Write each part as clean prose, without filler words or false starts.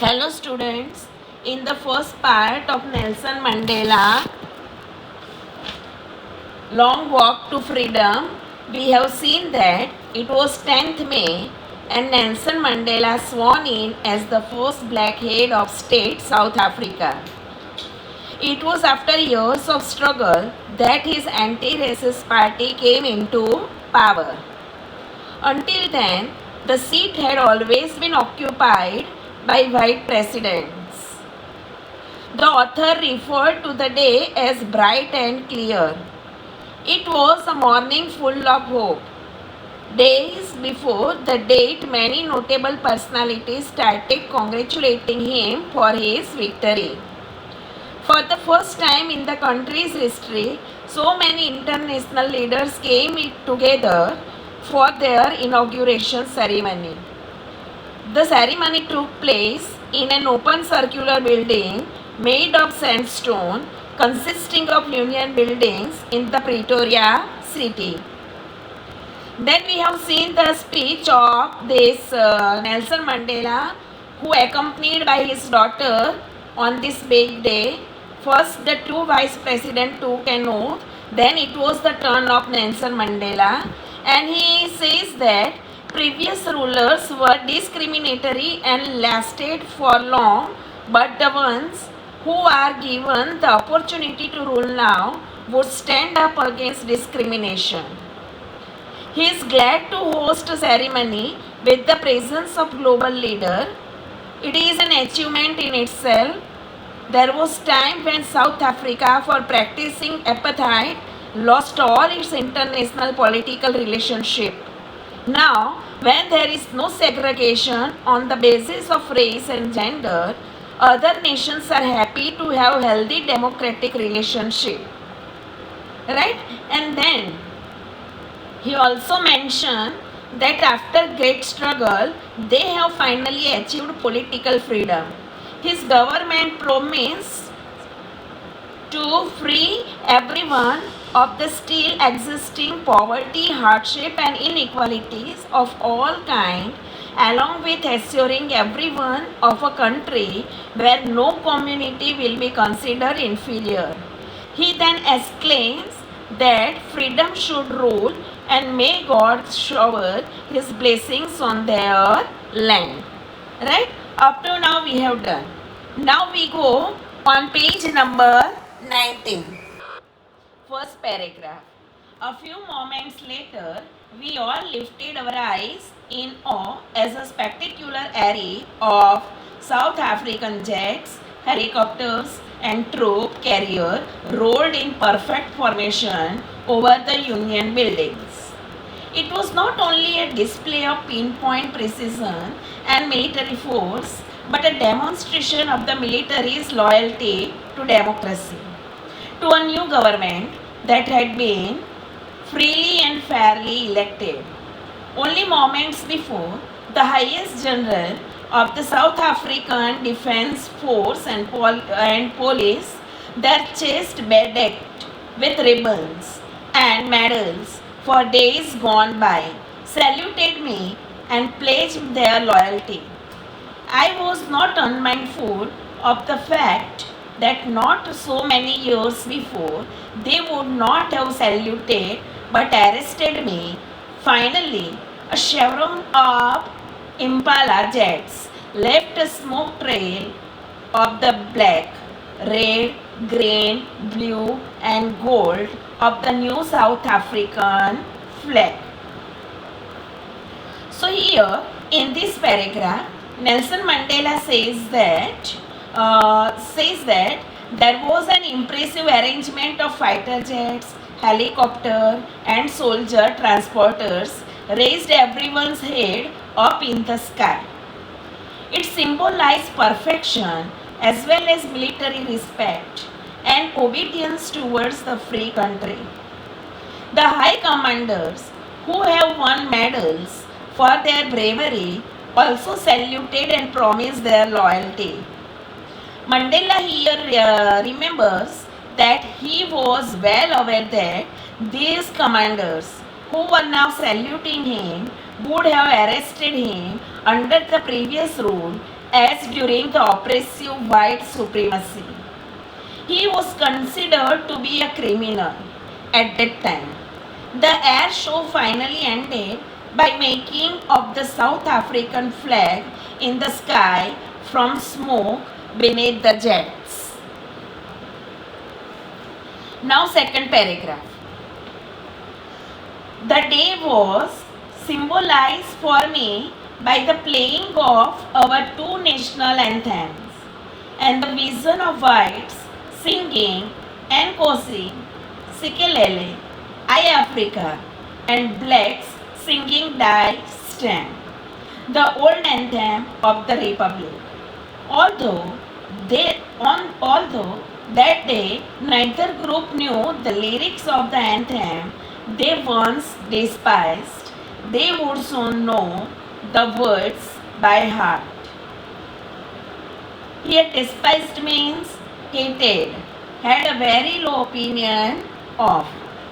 Hello students, in the first part of Nelson Mandela Long Walk to Freedom, we have seen that it was 10th May and Nelson Mandela sworn in as the first black head of state South Africa. It was after years of struggle that his anti-racist party came into power. Until then, the seat had always been occupied by white presidents. The author referred to the day as bright and clear. It was a morning full of hope. Days before the date, many notable personalities started congratulating him for his victory. For the first time in the country's history, so many international leaders came together for their inauguration ceremony. The ceremony took place in an open circular building made of sandstone consisting of union buildings in the Pretoria city. Then we have seen the speech of this Nelson Mandela, who accompanied by his daughter on this big day. First the two vice presidents took an oath, then it was the turn of Nelson Mandela, and he says that previous rulers were discriminatory and lasted for long, but the ones who are given the opportunity to rule now would stand up against discrimination. He is glad to host a ceremony with the presence of global leader. It is an achievement in itself. There was time when South Africa, for practicing apartheid, lost all its international political relationship. Now, when there is no segregation on the basis of race and gender, other nations are happy to have healthy democratic relationship. Right? And then he also mentioned that after great struggle, they have finally achieved political freedom. His government promised to free everyone of the still existing poverty, hardship and inequalities of all kinds, along with assuring everyone of a country where no community will be considered inferior. He then exclaims that freedom should rule and may God shower his blessings on their land. Right? Up to now we have done. Now we go on page number 19. First paragraph. A few moments later, we all lifted our eyes in awe as a spectacular array of South African jets, helicopters and troop carrier rolled in perfect formation over the Union buildings. It was not only a display of pinpoint precision and military force, but a demonstration of the military's loyalty to democracy, to a new government that had been freely and fairly elected. Only moments before, the highest general of the South African Defence Force and police, their chest bedecked with ribbons and medals for days gone by, saluted me and pledged their loyalty. I was not unmindful of the fact that not so many years before they would not have saluted but arrested me. Finally, a chevron of Impala jets left a smoke trail of the black, red, green, blue and gold of the new South African flag. So here in this paragraph, Nelson Mandela says that there was an impressive arrangement of fighter jets, helicopter and soldier transporters raised everyone's head up in the sky. It symbolized perfection as well as military respect and obedience towards the free country. The high commanders who have won medals for their bravery also saluted and promised their loyalty. Mandela here remembers that he was well aware that these commanders who were now saluting him would have arrested him under the previous rule as during the oppressive white supremacy. He was considered to be a criminal at that time. The air show finally ended by making of the South African flag in the sky from smoke beneath the jets. Now second paragraph. The day was symbolized for me by the playing of our two national anthems and the vision of whites singing Nkosi, Sikelele, I Africa, and blacks singing Die Stand, the old anthem of the Republic. Although although that day neither group knew the lyrics of the anthem they once despised, they would soon know the words by heart. Here despised means hated, had a very low opinion of.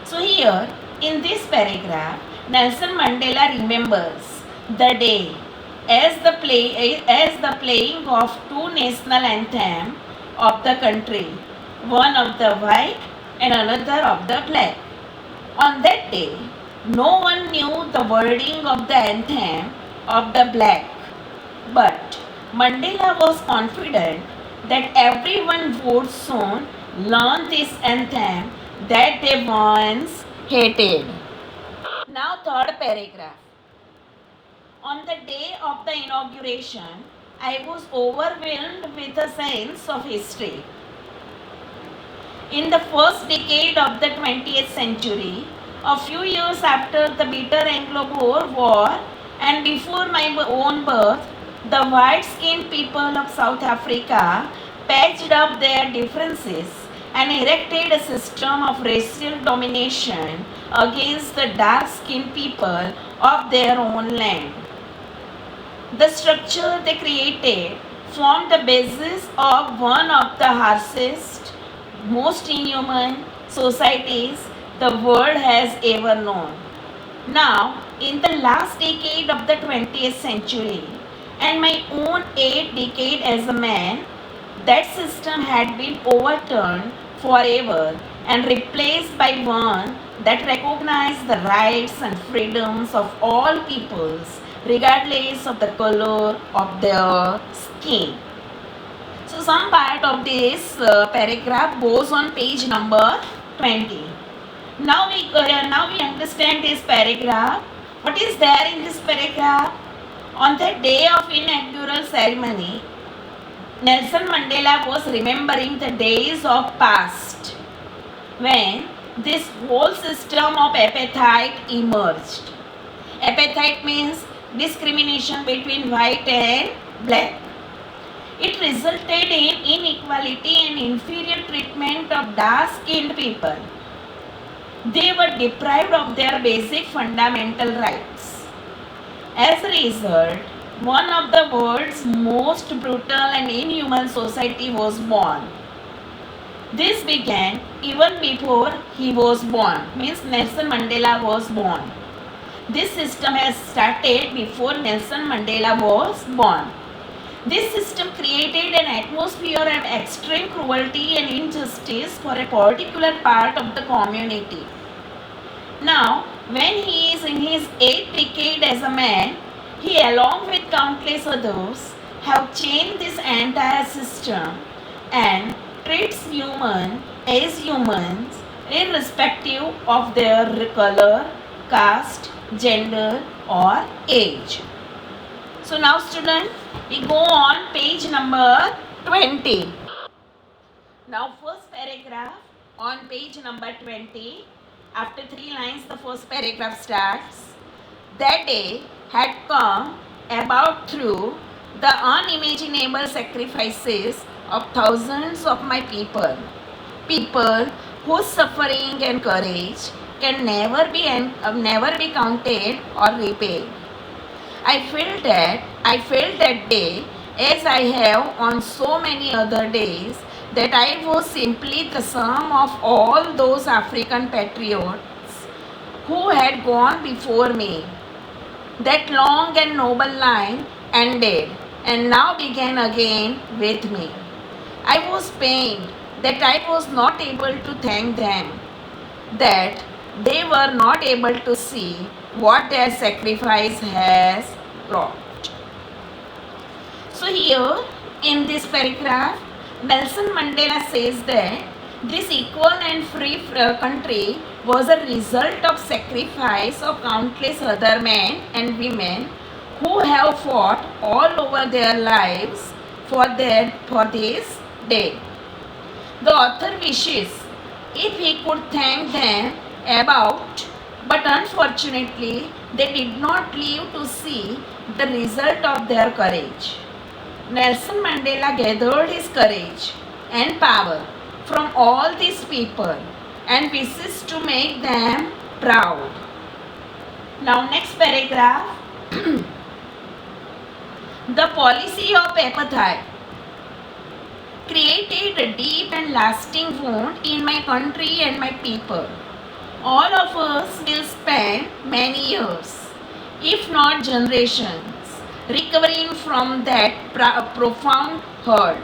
So here in this paragraph, Nelson Mandela remembers the day as the playing of two national anthem of the country, one of the white and another of the black. On that day, no one knew the wording of the anthem of the black, but Mandela was confident that everyone would soon learn this anthem that they once hated. Now third paragraph. On the day of the inauguration, I was overwhelmed with a sense of history. In the first decade of the 20th century, a few years after the bitter Anglo-Boer War and before my own birth, the white-skinned people of South Africa patched up their differences and erected a system of racial domination against the dark-skinned people of their own land. The structure they created formed the basis of one of the harshest, most inhuman societies the world has ever known. Now, in the last decade of the 20th century and my own 8th decade as a man, that system had been overturned forever and replaced by one that recognized the rights and freedoms of all peoples regardless of the color of their skin. So some part of this paragraph goes on page number 20. Now we understand this paragraph. What is there in this paragraph? On the day of inaugural ceremony, Nelson Mandela was remembering the days of past when this whole system of apartheid emerged. Apartheid means discrimination between white and black. It resulted in inequality and inferior treatment of dark-skinned people. They were deprived of their basic fundamental rights. As a result, one of the world's most brutal and inhuman society was born. This began even before he was born, means Nelson Mandela was born. This system has started before Nelson Mandela was born. This system created an atmosphere of extreme cruelty and injustice for a particular part of the community. Now, when he is in his 8th decade as a man, he along with countless others have changed this entire system and treats humans as humans irrespective of their color, caste, gender or age. So now student, we go on page number 20. Now first paragraph on page number 20. After 3 lines the first paragraph starts. That day had come about through the unimaginable sacrifices of thousands of my people. People whose suffering and courage can never be counted or repaid. I felt that day, as I have on so many other days, that I was simply the sum of all those African patriots who had gone before me. That long and noble line ended and now began again with me. I was pained that I was not able to thank them, that they were not able to see what their sacrifice has brought. So, here in this paragraph, Nelson Mandela says that this equal and free country was a result of sacrifice of countless other men and women who have fought all over their lives for this day. The author wishes if he could thank them about, but unfortunately they did not live to see the result of their courage. Nelson Mandela gathered his courage and power from all these people and wishes to make them proud. Now, next paragraph. The policy of apartheid created a deep and lasting wound in my country and my people. All of us will spend many years, if not generations, recovering from that profound hurt.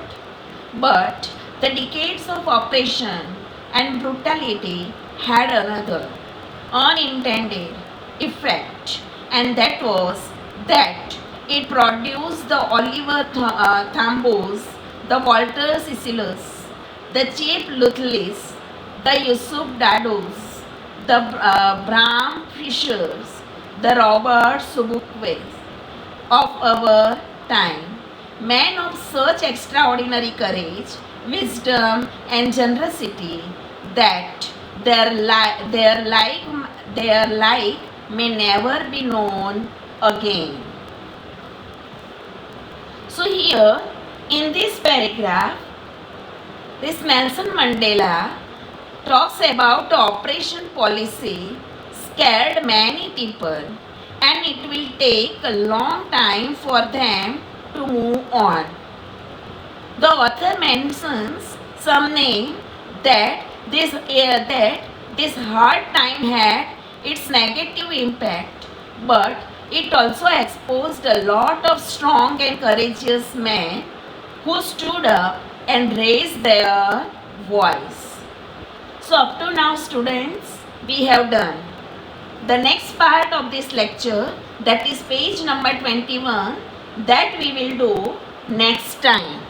But the decades of oppression and brutality had another unintended effect, and that was that it produced the Oliver Thambos, the Walter Cecilus, the Chief Luthlis, the Yusuf Dados, the Bram Fishers, the Robert Subukwes of our time, men of such extraordinary courage, wisdom, and generosity that their like may never be known again. So here in this paragraph, this Nelson Mandela talks about the operation policy scared many people, and it will take a long time for them to move on. The author mentions some name that this hard time had its negative impact, but it also exposed a lot of strong and courageous men who stood up and raised their voice. So up to now, students, we have done. The next part of this lecture, that is page number 21, that we will do next time.